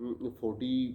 40,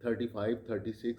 35, 36,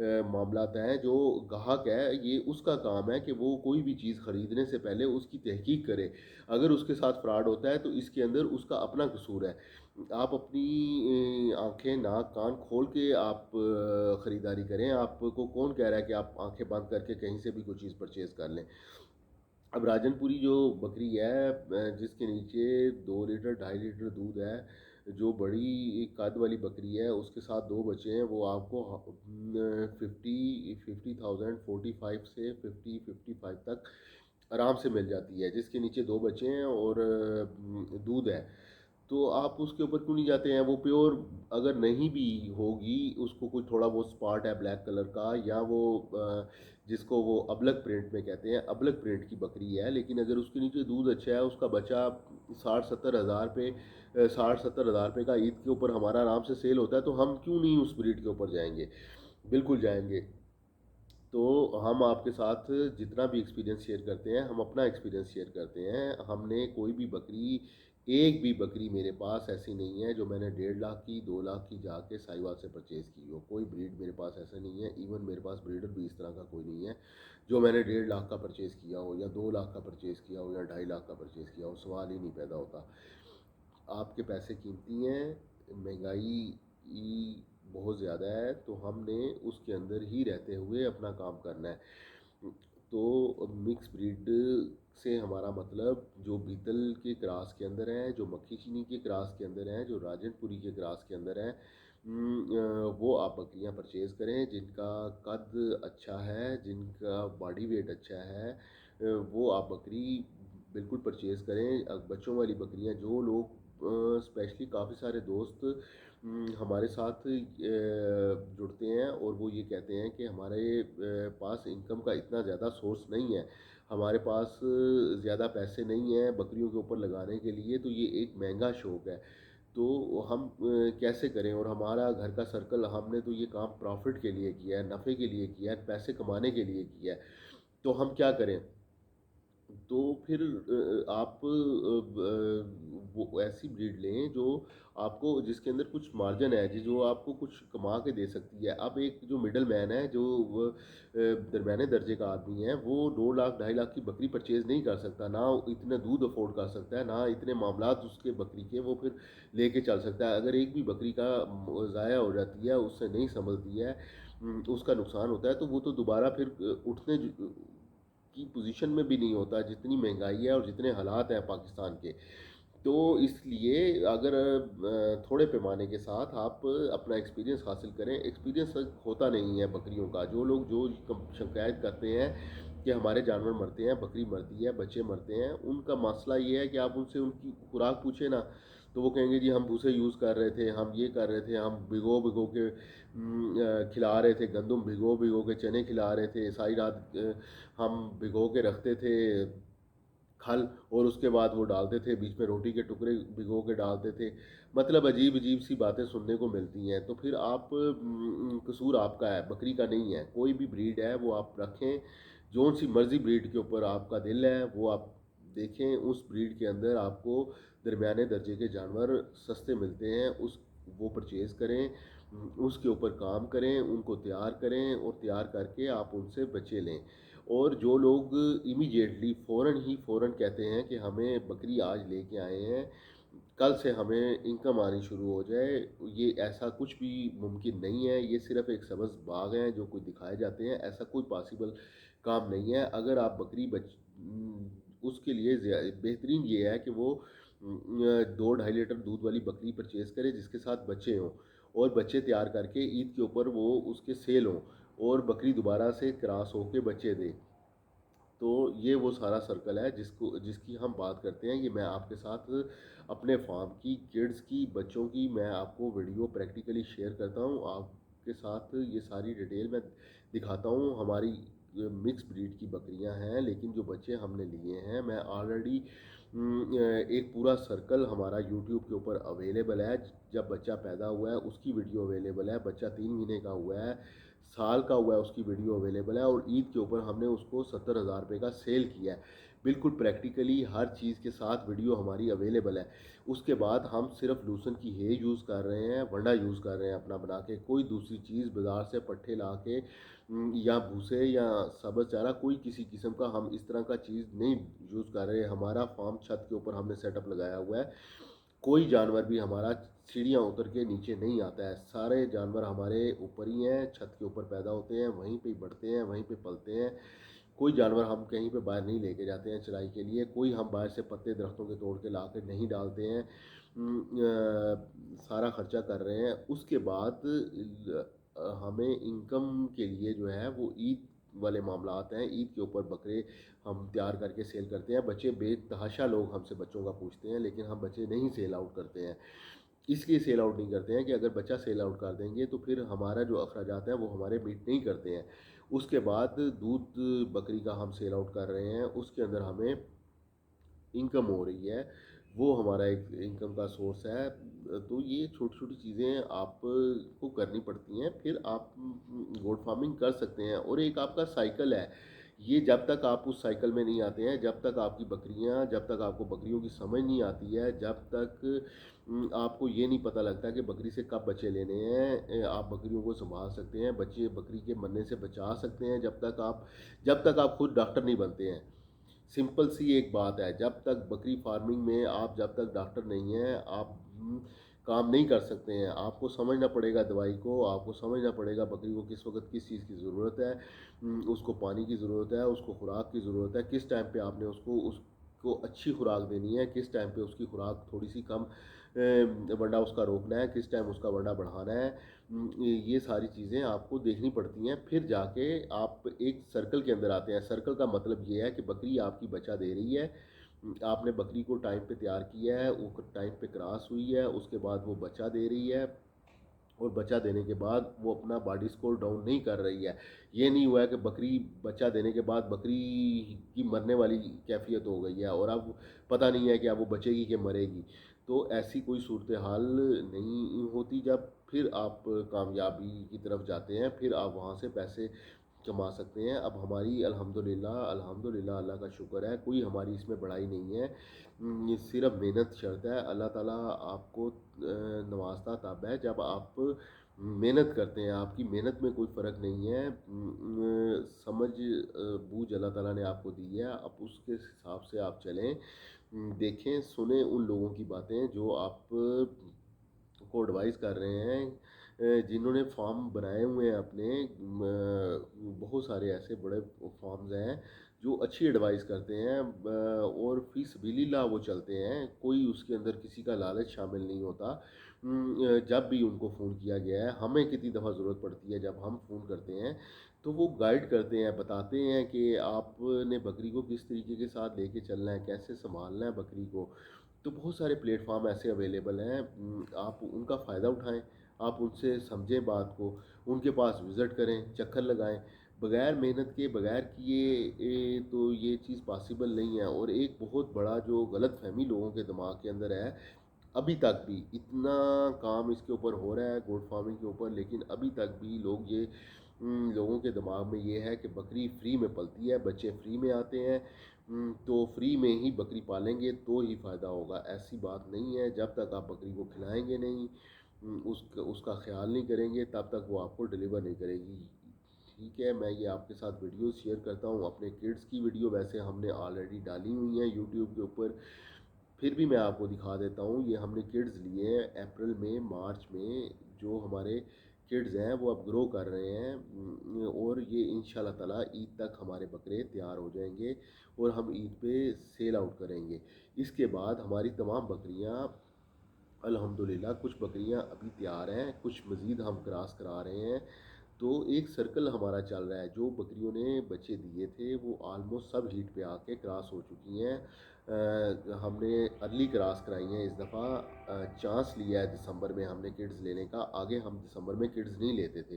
معاملات ہیں. جو گاہک ہے یہ اس کا کام ہے کہ وہ کوئی بھی چیز خریدنے سے پہلے اس کی تحقیق کرے. اگر اس کے ساتھ فراڈ ہوتا ہے تو اس کے اندر اس کا اپنا قصور ہے. آپ اپنی آنکھیں ناک کان کھول کے آپ خریداری کریں. آپ کو کون کہہ رہا ہے کہ آپ آنکھیں بند کر کے کہیں سے بھی کوئی چیز پرچیز کر لیں. اب راجن پوری جو بکری ہے جس کے نیچے 2 لیٹر 2.5 لیٹر دودھ ہے، جو بڑی قد والی بکری ہے، اس کے ساتھ 2 بچے ہیں، وہ آپ کو 50,000 45 سے 50-55 تک آرام سے مل جاتی ہے. جس کے نیچے 2 بچے ہیں اور دودھ ہے، تو آپ اس کے اوپر کیوں نہیں جاتے ہیں؟ وہ پیور اگر نہیں بھی ہوگی، اس کو کوئی تھوڑا بہت اسپاٹ ہے بلیک کلر کا، یا وہ جس کو وہ ابلک پرنٹ میں کہتے ہیں، ابلک پرنٹ کی بکری ہے، لیکن اگر اس کے نیچے دودھ اچھا ہے، اس کا بچہ 60-70 ہزار روپے کا عید کے اوپر ہمارا آرام سے سیل ہوتا ہے، تو ہم کیوں نہیں اس بریڈ کے اوپر جائیں گے؟ بالکل جائیں گے. تو ہم آپ کے ساتھ جتنا بھی ایکسپیرینس شیئر کرتے ہیں، ہم اپنا ایکسپیرینس شیئر کرتے ہیں. ہم نے کوئی بھی بکری، ایک بھی بکری میرے پاس ایسی نہیں ہے جو میں نے 1.5 لاکھ کی 2 لاکھ کی جا کے ساہیوال سے پرچیز کی ہو. کوئی بریڈ میرے پاس ایسا نہیں ہے. ایون میرے پاس بریڈر بھی اس طرح کا کوئی نہیں ہے جو میں نے 1.5 لاکھ کا پرچیز کیا ہو، یا 2 لاکھ کا پرچیز کیا ہو، یا 2.5 لاکھ کا پرچیز کیا ہو. سوال ہی نہیں پیدا ہوتا. آپ کے پیسے قیمتی ہیں، مہنگائی بہت زیادہ ہے، تو ہم نے اس کے اندر ہی رہتے ہوئے اپنا کام کرنا ہے. تو مکس بریڈ سے ہمارا مطلب جو بیتل کے کراس کے اندر ہیں، جو مکھی چینی کے کراس کے اندر ہیں، جو راجن پوری کے کراس کے اندر ہیں، وہ آپ بکریاں پرچیز کریں جن کا قد اچھا ہے، جن کا باڈی ویٹ اچھا ہے. وہ آپ بکری بالکل پرچیز کریں. بچوں والی بکریاں، جو لوگ اسپیشلی کافی سارے دوست ہمارے ساتھ جڑتے ہیں اور وہ یہ کہتے ہیں کہ ہمارے پاس انکم کا اتنا زیادہ سورس نہیں ہے، ہمارے پاس زیادہ پیسے نہیں ہیں بکریوں کے اوپر لگانے کے لیے، تو یہ ایک مہنگا شوق ہے، تو ہم کیسے کریں؟ اور ہمارا گھر کا سرکل، ہم نے تو یہ کام پروفٹ کے لیے کیا ہے، نفع کے لیے کیا ہے، پیسے کمانے کے لیے کیا ہے، تو ہم کیا کریں؟ تو پھر آپ وہ ایسی بریڈ لیں جو آپ کو، جس کے اندر کچھ مارجن ہے، جو آپ کو کچھ کما کے دے سکتی ہے. اب ایک جو مڈل مین ہے، جو درمیانے درجے کا آدمی ہے، وہ 2 لاکھ 2.5 لاکھ کی بکری پرچیز نہیں کر سکتا، نہ اتنا دودھ افورڈ کر سکتا ہے، نہ اتنے معاملات اس کے بکری کے وہ پھر لے کے چل سکتا ہے. اگر ایک بھی بکری کا ضائع ہو جاتی ہے، اس سے نہیں سنبھلتی ہے، اس کا نقصان ہوتا ہے، تو وہ تو دوبارہ پھر اٹھنے کی پوزیشن میں بھی نہیں ہوتا، جتنی مہنگائی ہے اور جتنے حالات ہیں پاکستان کے. تو اس لیے اگر تھوڑے پیمانے کے ساتھ آپ اپنا ایکسپیرینس حاصل کریں. ایکسپیرینس ہوتا نہیں ہے بکریوں کا. جو لوگ جو شکایت کرتے ہیں کہ ہمارے جانور مرتے ہیں، بکری مرتی ہے، بچے مرتے ہیں، ان کا مسئلہ یہ ہے کہ آپ ان سے ان کی خوراک پوچھیں نا، تو وہ کہیں گے جی ہم بھوسے یوز کر رہے تھے، ہم یہ کر رہے تھے، ہم بھگو بھگو کے کھلا رہے تھے، گندم بھگو بھگو کے چنے کھلا رہے تھے، ساری رات ہم بھگو کے رکھتے تھے کھل، اور اس کے بعد وہ ڈالتے تھے، بیچ میں روٹی کے ٹکڑے بھگو کے ڈالتے تھے. مطلب عجیب عجیب سی باتیں سننے کو ملتی ہیں. تو پھر آپ قصور آپ کا ہے، بکری کا نہیں ہے. کوئی بھی بریڈ ہے وہ آپ رکھیں، جون سی مرضی بریڈ کے اوپر آپ کا دل ہے وہ آپ دیکھیں. اس بریڈ کے اندر آپ کو درمیانے درجے کے جانور سستے ملتے ہیں، وہ پرچیز کریں، اس کے اوپر کام کریں، ان کو تیار کریں، اور تیار کر کے آپ ان سے بچے لیں. اور جو لوگ امیجیٹلی فوراً کہتے ہیں کہ ہمیں بکری آج لے کے آئے ہیں، کل سے ہمیں انکم آنی شروع ہو جائے، یہ ایسا کچھ بھی ممکن نہیں ہے. یہ صرف ایک سبز باغ ہیں جو کوئی دکھائے جاتے ہیں، ایسا کوئی پاسبل کام نہیں ہے. اگر آپ بکری اس کے لیے بہترین یہ ہے کہ وہ 2-2.5 لیٹر دودھ والی بکری پرچیز کرے جس کے ساتھ بچے ہوں، اور بچے تیار کر کے عید کے اوپر وہ اس کے سیل ہوں، اور بکری دوبارہ سے کراس ہو کے بچے دے. تو یہ وہ سارا سرکل ہے جس کی ہم بات کرتے ہیں. یہ میں آپ کے ساتھ اپنے فارم کی، کڈز کی، بچوں کی میں آپ کو ویڈیو پریکٹیکلی شیئر کرتا ہوں. آپ کے ساتھ یہ ساری ڈیٹیل میں دکھاتا ہوں. ہماری مکس بریڈ کی بکریاں ہیں، لیکن جو بچے ہم نے لیے ہیں، میں آلریڈی ایک پورا سرکل ہمارا یوٹیوب کے اوپر اویلیبل ہے. جب بچہ پیدا ہوا ہے اس کی ویڈیو اویلیبل ہے، بچہ 3 مہینے کا ہوا ہے، سال کا ہوا ہے، اس کی ویڈیو اویلیبل ہے. اور عید کے اوپر ہم نے اس کو 70,000 روپے کا سیل کیا ہے. بالکل پریکٹیکلی ہر چیز کے ساتھ ویڈیو ہماری اویلیبل ہے. اس کے بعد ہم صرف لوسن کی ہے یوز کر رہے ہیں، ونڈا یوز کر رہے ہیں اپنا بنا کے. کوئی دوسری چیز بازار سے پٹھے لا کے یا بھوسے یا سبز چارہ کوئی کسی قسم کا ہم اس طرح کا چیز نہیں یوز کر رہے. ہمارا فارم چھت کے اوپر ہم نے سیٹ اپ لگایا ہوا ہے. کوئی جانور بھی ہمارا سیڑھیاں اتر کے نیچے نہیں آتا ہے. سارے جانور ہمارے اوپر ہی ہیں، چھت کے اوپر پیدا ہوتے ہیں، وہیں پہ بڑھتے ہیں، وہیں پہ پلتے ہیں. کوئی جانور ہم کہیں پہ باہر نہیں لے کے جاتے ہیں چرائی کے لیے. کوئی ہم باہر سے پتے درختوں کے توڑ کے لا کے نہیں ڈالتے ہیں. سارا خرچہ کر رہے ہیں. اس کے بعد ہمیں انکم کے لیے جو ہے وہ عید والے معاملات ہیں. عید کے اوپر بکرے ہم تیار کر کے سیل کرتے ہیں. بچے بے تحاشا لوگ ہم سے بچوں کا پوچھتے ہیں، لیکن ہم بچے نہیں سیل آؤٹ کرتے ہیں. اس لیے سیل آؤٹ نہیں کرتے ہیں کہ اگر بچہ سیل آؤٹ کر دیں گے تو پھر ہمارا جو اخراجات ہیں وہ ہمارے میٹ نہیں کرتے ہیں. اس کے بعد دودھ بکری کا ہم سیل آؤٹ کر رہے ہیں. اس کے اندر ہمیں انکم ہو رہی ہے، وہ ہمارا ایک انکم کا سورس ہے. تو یہ چھوٹی چھوٹی چیزیں آپ کو کرنی پڑتی ہیں، پھر آپ گوٹ فارمنگ کر سکتے ہیں. اور ایک آپ کا سائیکل ہے، یہ جب تک آپ اس سائیکل میں نہیں آتے ہیں، جب تک آپ کی بکریاں، جب تک آپ کو بکریوں کی سمجھ نہیں آتی ہے، جب تک آپ کو یہ نہیں پتہ لگتا کہ بکری سے کب بچے لینے ہیں، آپ بکریوں کو سنبھال سکتے ہیں، بچے بکری کے مرنے سے بچا سکتے ہیں. جب تک آپ خود ڈاکٹر نہیں بنتے ہیں. سمپل سی ایک بات ہے، جب تک بکری فارمنگ میں آپ جب تک ڈاکٹر نہیں ہیں آپ کام نہیں کر سکتے ہیں. آپ کو سمجھنا پڑے گا دوائی کو، آپ کو سمجھنا پڑے گا بکری کو کس وقت کس چیز کی ضرورت ہے، اس کو پانی کی ضرورت ہے، اس کو خوراک کی ضرورت ہے، کس ٹائم پہ آپ نے اس کو اچھی خوراک دینی ہے، کس ٹائم پہ اس کی خوراک تھوڑی سی کم ونڈا اس کا روکنا ہے، کس ٹائم اس کا ونڈا بڑھانا ہے. یہ ساری چیزیں آپ کو دیکھنی پڑتی ہیں. پھر جا کے آپ ایک سرکل کے اندر آتے ہیں. سرکل کا مطلب یہ ہے کہ بکری آپ کی بچہ دے رہی ہے، آپ نے بکری کو ٹائم پہ تیار کیا ہے، وہ ٹائم پہ کراس ہوئی ہے، اس کے بعد وہ بچہ دے رہی ہے، اور بچہ دینے کے بعد وہ اپنا باڈی سکور ڈاؤن نہیں کر رہی ہے. یہ نہیں ہوا ہے کہ بکری بچہ دینے کے بعد بکری کی مرنے والی کیفیت ہو گئی ہے اور اب پتہ نہیں ہے کہ اب وہ بچے گی کہ مرے گی. تو ایسی کوئی صورتحال نہیں ہوتی. جب پھر آپ کامیابی کی طرف جاتے ہیں، پھر آپ وہاں سے پیسے کما سکتے ہیں. اب ہماری الحمدللہ اللہ کا شکر ہے، کوئی ہماری اس میں بڑائی نہیں ہے. صرف محنت شرط ہے. اللہ تعالیٰ آپ کو نوازتا تب ہے جب آپ محنت کرتے ہیں. آپ کی محنت میں کوئی فرق نہیں ہے. سمجھ بوجھ اللہ تعالیٰ نے آپ کو دی ہے. اب اس کے حساب سے آپ چلیں، دیکھیں سنیں ان لوگوں کی باتیں جو آپ کو ایڈوائز کر رہے ہیں، جنہوں نے فارم بنائے ہوئے ہیں اپنے. بہت سارے ایسے بڑے فارمز ہیں جو اچھی ایڈوائز کرتے ہیں اور فی سبیل اللہ وہ چلتے ہیں. کوئی اس کے اندر کسی کا لالچ شامل نہیں ہوتا. جب بھی ان کو فون کیا گیا ہے، ہمیں کتنی دفعہ ضرورت پڑتی ہے جب ہم فون کرتے ہیں تو وہ گائیڈ کرتے ہیں، بتاتے ہیں کہ آپ نے بکری کو کس طریقے کے ساتھ لے کے چلنا ہے، کیسے سنبھالنا ہے بکری کو. تو بہت سارے پلیٹ فارم ایسے اویلیبل ہیں، آپ ان کا فائدہ اٹھائیں، آپ ان سے سمجھیں بات کو، ان کے پاس وزٹ کریں، چکر لگائیں. بغیر محنت کے، بغیر کیے تو یہ چیز پاسبل نہیں ہے. اور ایک بہت بڑا جو غلط فہمی لوگوں کے دماغ کے اندر ہے، ابھی تک بھی اتنا کام اس کے اوپر ہو رہا ہے گوٹ فارمنگ کے اوپر، لیکن ابھی تک بھی لوگوں کے دماغ میں یہ ہے کہ بکری فری میں پلتی ہے، بچے فری میں آتے ہیں، تو فری میں ہی بکری پالیں گے تو ہی فائدہ ہوگا. ایسی بات نہیں ہے. جب تک آپ بکری کو کھلائیں گے نہیں، اس کا خیال نہیں کریں گے، تب تک وہ آپ کو ڈلیور نہیں کرے گی. ٹھیک ہے، میں یہ آپ کے ساتھ ویڈیوز شیئر کرتا ہوں. اپنے کڈس کی ویڈیو ویسے ہم نے آلریڈی ڈالی ہوئی ہیں یوٹیوب کے اوپر، پھر بھی میں آپ کو دکھا دیتا ہوں. یہ ہم نے کڈز لیے ہیں اپریل میں، مارچ میں. جو ہمارے کڈز ہیں وہ اب گرو کر رہے ہیں، اور یہ انشاءاللہ تعالیٰ عید تک ہمارے بکرے تیار ہو جائیں گے اور ہم عید پہ سیل آؤٹ کریں گے. اس کے بعد ہماری تمام بکریاں الحمدللہ، کچھ بکریاں ابھی تیار ہیں، کچھ مزید ہم کراس کرا رہے ہیں. تو ایک سرکل ہمارا چل رہا ہے. جو بکریوں نے بچے دیے تھے وہ آلموسٹ سب ہیٹ پہ آ کے کراس ہو چکی ہیں. ہم نے ارلی کراس کرائی ہیں اس دفعہ. چانس لیا ہے دسمبر میں ہم نے کڈز لینے کا. آگے ہم دسمبر میں کڈز نہیں لیتے تھے.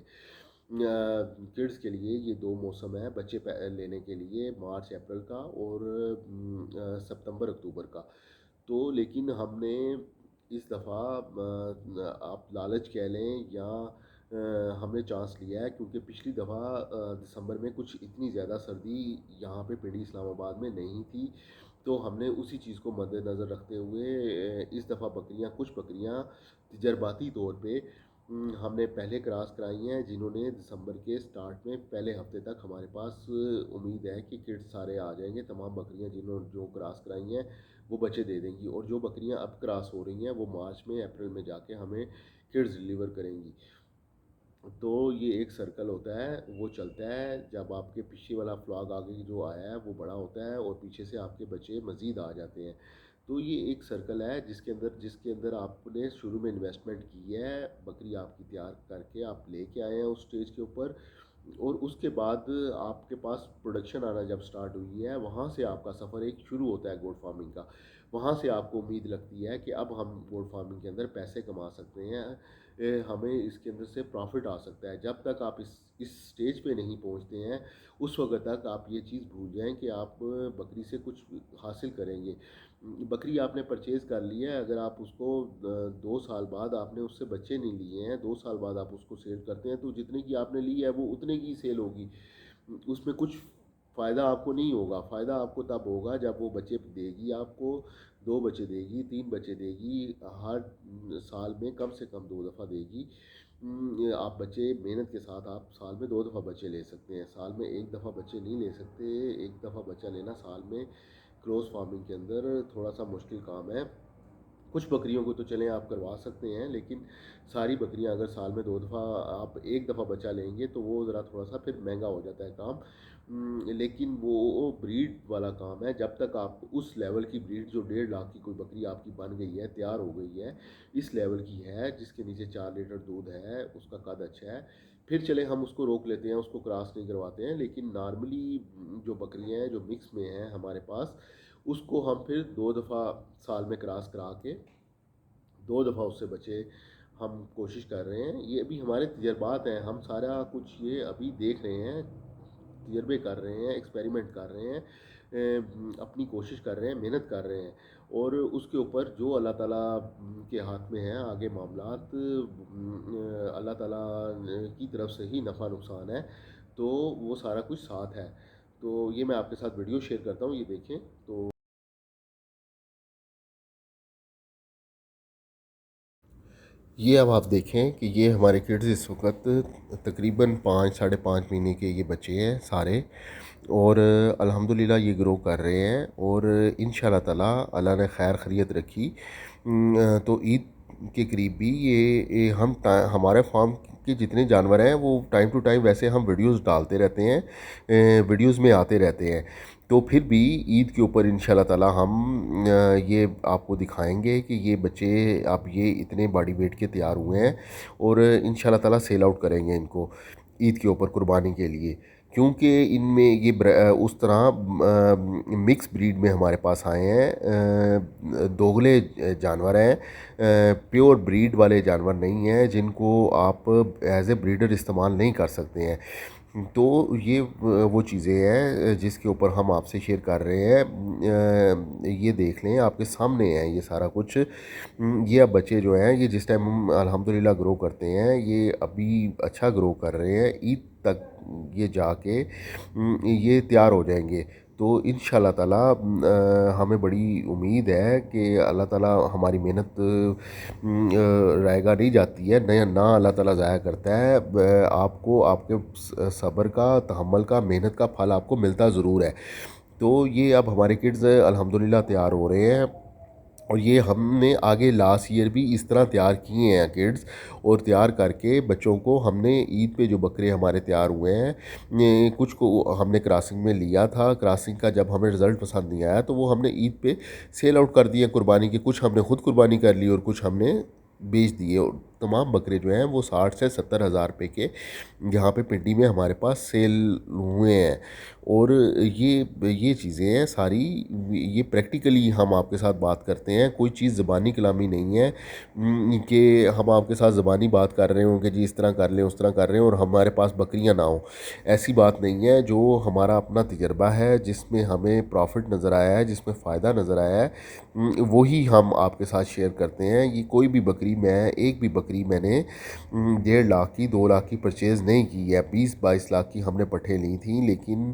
کڈز کے لیے یہ دو موسم ہے بچے لینے کے لیے، مارچ اپریل کا اور ستمبر اکتوبر کا. تو لیکن ہم نے اس دفعہ آپ لالچ کہہ لیں یا ہم نے چانس لیا ہے، کیونکہ پچھلی دفعہ دسمبر میں کچھ اتنی زیادہ سردی یہاں پہ پنڈی اسلام آباد میں نہیں تھی، تو ہم نے اسی چیز کو مد نظر رکھتے ہوئے اس دفعہ کچھ بکریاں تجرباتی طور پہ ہم نے پہلے کراس کرائی ہیں، جنہوں نے دسمبر کے سٹارٹ میں پہلے ہفتے تک ہمارے پاس امید ہے کہ کڈس سارے آ جائیں گے، تمام بکریاں جو کراس کرائی ہیں وہ بچے دے دیں گی، اور جو بکریاں اب کراس ہو رہی ہیں وہ مارچ میں اپریل میں جا کے ہمیں کڈس ڈلیور کریں گی۔ تو یہ ایک سرکل ہوتا ہے، وہ چلتا ہے جب آپ کے پیچھے والا فلاگ آگے جو آیا ہے وہ بڑا ہوتا ہے اور پیچھے سے آپ کے بچے مزید آ جاتے ہیں، تو یہ ایک سرکل ہے جس کے اندر آپ نے شروع میں انویسٹمنٹ کی ہے، بکری آپ کی تیار کر کے آپ لے کے آئے ہیں اس سٹیج کے اوپر، اور اس کے بعد آپ کے پاس پروڈکشن آنا جب سٹارٹ ہوئی ہے، وہاں سے آپ کا سفر ایک شروع ہوتا ہے گوٹ فارمنگ کا، وہاں سے آپ کو امید لگتی ہے کہ اب ہم گوٹ فارمنگ کے اندر پیسے کما سکتے ہیں، ہمیں اس کے اندر سے پروفٹ آ سکتا ہے۔ جب تک آپ اس سٹیج پہ نہیں پہنچتے ہیں، اس وقت تک آپ یہ چیز بھول جائیں کہ آپ بکری سے کچھ حاصل کریں گے۔ بکری آپ نے پرچیز کر لی ہے، اگر آپ اس کو 2 سال بعد آپ نے اس سے بچے نہیں لیے ہیں، 2 سال بعد آپ اس کو سیل کرتے ہیں، تو جتنے کی آپ نے لی ہے وہ اتنے کی سیل ہوگی، اس میں کچھ فائدہ آپ کو نہیں ہوگا۔ فائدہ آپ کو تب ہوگا جب وہ بچے دے گی، آپ کو 2 بچے دے گی، 3 بچے دے گی، ہر سال میں کم سے کم 2 دفعہ دے گی۔ آپ بچے محنت کے ساتھ آپ سال میں 2 دفعہ بچے لے سکتے ہیں، سال میں ایک دفعہ بچے نہیں لے سکتے، ایک دفعہ بچہ لینا سال میں کلوز فارمنگ کے اندر تھوڑا سا مشکل کام ہے۔ کچھ بکریوں کو تو چلیں آپ کروا سکتے ہیں، لیکن ساری بکریاں اگر سال میں 2 دفعہ آپ ایک دفعہ بچہ لیں گے تو وہ ذرا تھوڑا سا پھر مہنگا ہو جاتا ہے کام، لیکن وہ بریڈ والا کام ہے۔ جب تک آپ اس لیول کی بریڈ جو 1.5 لاکھ کی کوئی بکری آپ کی بن گئی ہے، تیار ہو گئی ہے، اس لیول کی ہے جس کے نیچے 4 لیٹر دودھ ہے، اس کا قد اچھا ہے، پھر چلے ہم اس کو روک لیتے ہیں، اس کو کراس نہیں کرواتے ہیں، لیکن نارملی جو بکریاں ہیں جو مکس میں ہیں ہمارے پاس، اس کو ہم پھر 2 دفعہ سال میں کراس کرا کے 2 دفعہ اس سے بچے ہم کوشش کر رہے ہیں۔ یہ ابھی ہمارے تجربات ہیں، ہم سارا کچھ یہ ابھی دیکھ رہے ہیں، تجربے کر رہے ہیں، ایکسپیریمنٹ کر رہے ہیں، اپنی کوشش کر رہے ہیں، محنت کر رہے ہیں، اور اس کے اوپر جو اللہ تعالیٰ کے ہاتھ میں ہیں آگے معاملات، اللہ تعالیٰ کی طرف سے ہی نفع نقصان ہے، تو وہ سارا کچھ ساتھ ہے۔ تو یہ میں آپ کے ساتھ ویڈیو شیئر کرتا ہوں، یہ دیکھیں تو یہ اب آپ دیکھیں کہ یہ ہمارے کڈز اس وقت تقریباً 5 ساڑھے 5 مہینے کے یہ بچے ہیں سارے، اور الحمدللہ یہ گرو کر رہے ہیں، اور ان شاء اللہ تعالیٰ اللہ نے خیر خیریت رکھی تو عید کے قریب بھی یہ ہمارے فارم کے جتنے جانور ہیں وہ ٹائم ٹو ٹائم ویسے ہم ویڈیوز ڈالتے رہتے ہیں، ویڈیوز میں آتے رہتے ہیں، تو پھر بھی عید کے اوپر ان شاء اللہ تعالیٰ ہم یہ آپ کو دکھائیں گے کہ یہ بچے اب یہ اتنے باڈی ویٹ کے تیار ہوئے ہیں، اور ان شاء اللہ تعالیٰ سیل آؤٹ کریں گے ان کو عید کے اوپر قربانی کے لیے، کیونکہ ان میں یہ اس طرح مکس بریڈ میں ہمارے پاس آئے ہیں، دوگلے جانور ہیں، پیور بریڈ والے جانور نہیں ہیں جن کو آپ ایز اے بریڈر استعمال نہیں کر سکتے ہیں، تو یہ وہ چیزیں ہیں جس کے اوپر ہم آپ سے شیئر کر رہے ہیں، یہ دیکھ لیں آپ کے سامنے ہیں یہ سارا کچھ، یہ اب بچے جو ہیں یہ جس ٹائم ہم الحمدللہ گرو کرتے ہیں یہ ابھی اچھا گرو کر رہے ہیں، عید تک یہ جا کے یہ تیار ہو جائیں گے، تو ان شاء اللہ تعالیٰ ہمیں بڑی امید ہے کہ اللہ تعالیٰ ہماری محنت رائے گاہ نہیں جاتی ہے، نہ اللہ تعالیٰ ضائع کرتا ہے، آپ کو آپ کے صبر کا، تحمل کا، محنت کا پھل آپ کو ملتا ضرور ہے۔ تو یہ اب ہمارے کڈز الحمدللہ تیار ہو رہے ہیں، اور یہ ہم نے آگے لاسٹ ایئر بھی اس طرح تیار کیے ہیں کڈز، اور تیار کر کے بچوں کو ہم نے عید پہ جو بکرے ہمارے تیار ہوئے ہیں، کچھ کو ہم نے کراسنگ میں لیا تھا، کراسنگ کا جب ہمیں رزلٹ پسند نہیں آیا تو وہ ہم نے عید پہ سیل آؤٹ کر دیے قربانی کے، کچھ ہم نے خود قربانی کر لی اور کچھ ہم نے بیچ دیے، اور تمام بکرے جو ہیں وہ 60 سے 70 ہزار روپے کے یہاں پہ پنڈی میں ہمارے پاس سیل ہوئے ہیں، اور یہ چیزیں ہیں ساری، یہ پریکٹیکلی ہم آپ کے ساتھ بات کرتے ہیں، کوئی چیز زبانی کلامی نہیں ہے کہ ہم آپ کے ساتھ زبانی بات کر رہے ہوں کہ جی اس طرح کر لیں اس طرح کر رہے ہیں اور ہمارے پاس بکریاں نہ ہوں، ایسی بات نہیں ہے، جو ہمارا اپنا تجربہ ہے جس میں ہمیں پروفٹ نظر آیا ہے، جس میں فائدہ نظر آیا ہے، وہی ہم آپ کے ساتھ شیئر کرتے ہیں۔ یہ کوئی بھی بکری، میں ایک بھی بکری بکری میں نے 1.5 لاکھ کی 2 لاکھ کی پرچیز نہیں کی ہے. 20-22 لاکھ کی ہم نے پٹھیں لی تھیں، لیکن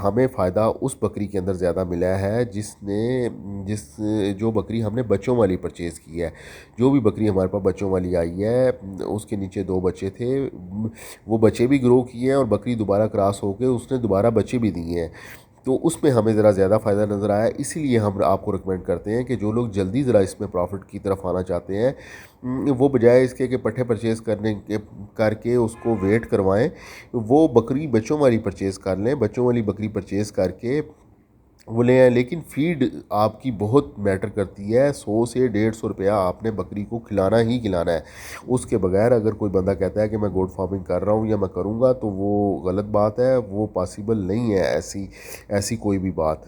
ہمیں فائدہ اس بکری کے اندر زیادہ ملا ہے جس جو بکری ہم نے بچوں والی پرچیز کی ہے. جو بھی بکری ہمارے پاس بچوں والی آئی ہے، اس کے نیچے 2 بچے تھے، وہ بچے بھی گرو کیے ہیں اور بکری دوبارہ کراس ہو کے اس نے دوبارہ بچے بھی دیے ہیں. تو اس میں ہمیں ذرا زیادہ فائدہ نظر آیا. اسی لیے ہم آپ کو ریکمینڈ کرتے ہیں کہ جو لوگ جلدی ذرا اس میں پروفٹ کی طرف آنا چاہتے ہیں، وہ بجائے اس کے کہ پٹھے پرچیز کر کے اس کو ویٹ کروائیں، وہ بکری بچوں والی پرچیز کر لیں. بچوں والی بکری پرچیز کر کے وہ لے آئیں. لیکن فیڈ آپ کی بہت میٹر کرتی ہے. 100 سے 150 روپیہ آپ نے بکری کو کھلانا ہی کھلانا ہے. اس کے بغیر اگر کوئی بندہ کہتا ہے کہ میں گوٹ فارمنگ کر رہا ہوں یا میں کروں گا، تو وہ غلط بات ہے، وہ پاسبل نہیں ہے ایسی کوئی بھی بات.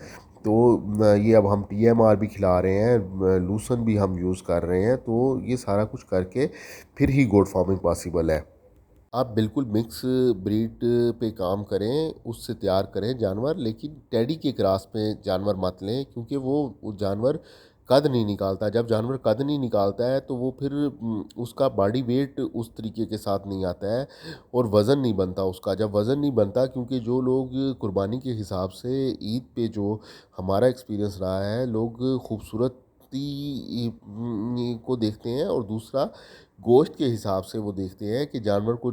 تو یہ اب ہم ٹی ایم آر بھی کھلا رہے ہیں، لوسن بھی ہم یوز کر رہے ہیں، تو یہ سارا کچھ کر کے پھر ہی گوٹ فارمنگ پاسبل ہے. آپ بالکل مکس بریڈ پہ کام کریں، اس سے تیار کریں جانور، لیکن ٹیڈی کے کراس پہ جانور مت لیں، کیونکہ وہ جانور قد نہیں نکالتا. جب جانور قد نہیں نکالتا ہے تو وہ پھر اس کا باڈی ویٹ اس طریقے کے ساتھ نہیں آتا ہے اور وزن نہیں بنتا اس کا. جب وزن نہیں بنتا، کیونکہ جو لوگ قربانی کے حساب سے عید پہ جو ہمارا ایکسپیرینس رہا ہے، لوگ خوبصورتی کو دیکھتے ہیں اور دوسرا گوشت کے حساب سے وہ دیکھتے ہیں کہ جانور کو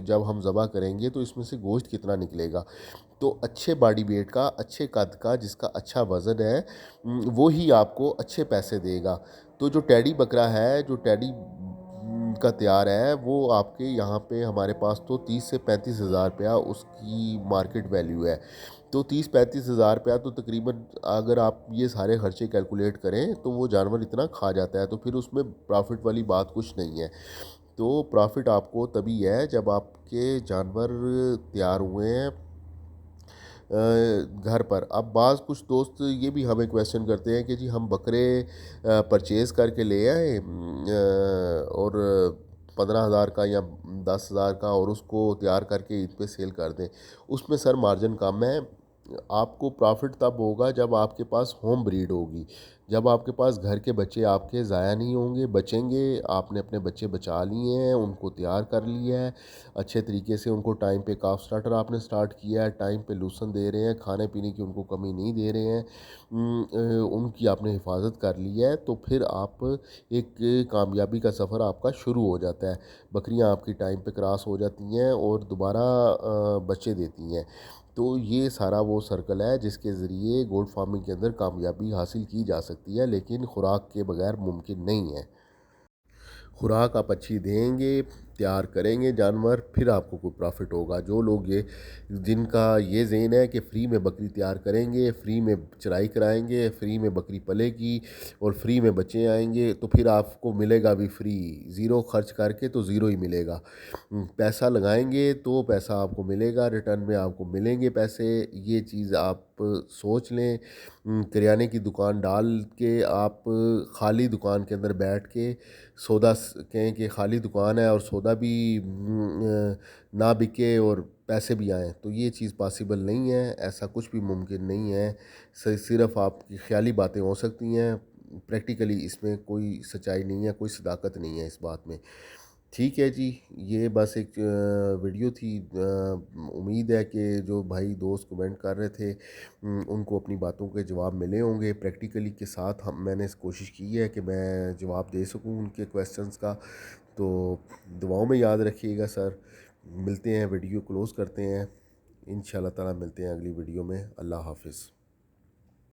جب ہم ذبح کریں گے تو اس میں سے گوشت کتنا نکلے گا. تو اچھے باڈی ویٹ کا، اچھے قد کا، جس کا اچھا وزن ہے، وہی آپ کو اچھے پیسے دے گا. تو جو ٹیڈی بکرا ہے، جو ٹیڈی کا تیار ہے، وہ آپ کے یہاں پہ ہمارے پاس تو 30 سے 35 ہزار روپیہ اس کی مارکیٹ ویلیو ہے. تو 30-35 ہزار روپیہ تو تقریباً اگر آپ یہ سارے خرچے کیلکولیٹ کریں تو وہ جانور اتنا کھا جاتا ہے. تو پھر اس میں پرافٹ والی بات کچھ نہیں ہے. تو پرافٹ آپ کو تبھی ہے جب آپ کے جانور تیار ہوئے ہیں گھر پر. اب بعض کچھ دوست یہ بھی ہمیں کویسچن کرتے ہیں کہ جی ہم بکرے پرچیز کر کے لے آئے اور 15 ہزار کا یا 10 ہزار کا، اور اس کو تیار کر کے عید پہ سیل کر دیں. اس میں سر مارجن کم ہے. آپ کو پرافٹ تب ہوگا جب آپ کے پاس ہوم بریڈ ہوگی، جب آپ کے پاس گھر کے بچے آپ کے ضائع نہیں ہوں گے، بچیں گے. آپ نے اپنے بچے بچا لیے ہیں، ان کو تیار کر لیا ہے اچھے طریقے سے، ان کو ٹائم پہ کاف سٹارٹر آپ نے سٹارٹ کیا ہے، ٹائم پہ لوسن دے رہے ہیں، کھانے پینے کی ان کو کمی نہیں دے رہے ہیں، ان کی آپ نے حفاظت کر لی ہے، تو پھر آپ ایک کامیابی کا سفر آپ کا شروع ہو جاتا ہے. بکریاں آپ کی ٹائم پہ کراس ہو جاتی ہیں اور دوبارہ بچے دیتی ہیں. تو یہ سارا وہ سرکل ہے جس کے ذریعے گوٹ فارمنگ کے اندر کامیابی حاصل کی جا سکتی ہے، لیکن خوراک کے بغیر ممکن نہیں ہے. خوراک آپ اچھی دیں گے، تیار کریں گے جانور، پھر آپ کو کوئی پرافٹ ہوگا. جو لوگ جن کا یہ ذہن ہے کہ فری میں بکری تیار کریں گے، فری میں چرائی کرائیں گے، فری میں بکری پلے گی اور فری میں بچے آئیں گے، تو پھر آپ کو ملے گا بھی فری. زیرو خرچ کر کے تو زیرو ہی ملے گا. پیسہ لگائیں گے تو پیسہ آپ کو ملے گا، ریٹرن میں آپ کو ملیں گے پیسے. یہ چیز آپ سوچ لیں. کریانے کی دکان ڈال کے آپ خالی دکان کے اندر بیٹھ کے سودا کہیں کہ خالی دکان ہے اور سودا بھی نہ بکے اور پیسے بھی آئیں، تو یہ چیز پاسبل نہیں ہے. ایسا کچھ بھی ممکن نہیں ہے. صرف آپ کی خیالی باتیں ہو سکتی ہیں، پریکٹیکلی اس میں کوئی سچائی نہیں ہے، کوئی صداقت نہیں ہے اس بات میں. ٹھیک ہے جی، یہ بس ایک ویڈیو تھی. امید ہے کہ جو بھائی دوست کمنٹ کر رہے تھے ان کو اپنی باتوں کے جواب ملے ہوں گے. پریکٹیکلی کے ساتھ میں نے کوشش کی ہے کہ میں جواب دے سکوں ان کے کویسچنس کا. تو دعاؤں میں یاد رکھیے گا سر. ملتے ہیں، ویڈیو کلوز کرتے ہیں. ان شاء اللہ تعالیٰ ملتے ہیں اگلی ویڈیو میں. اللہ حافظ.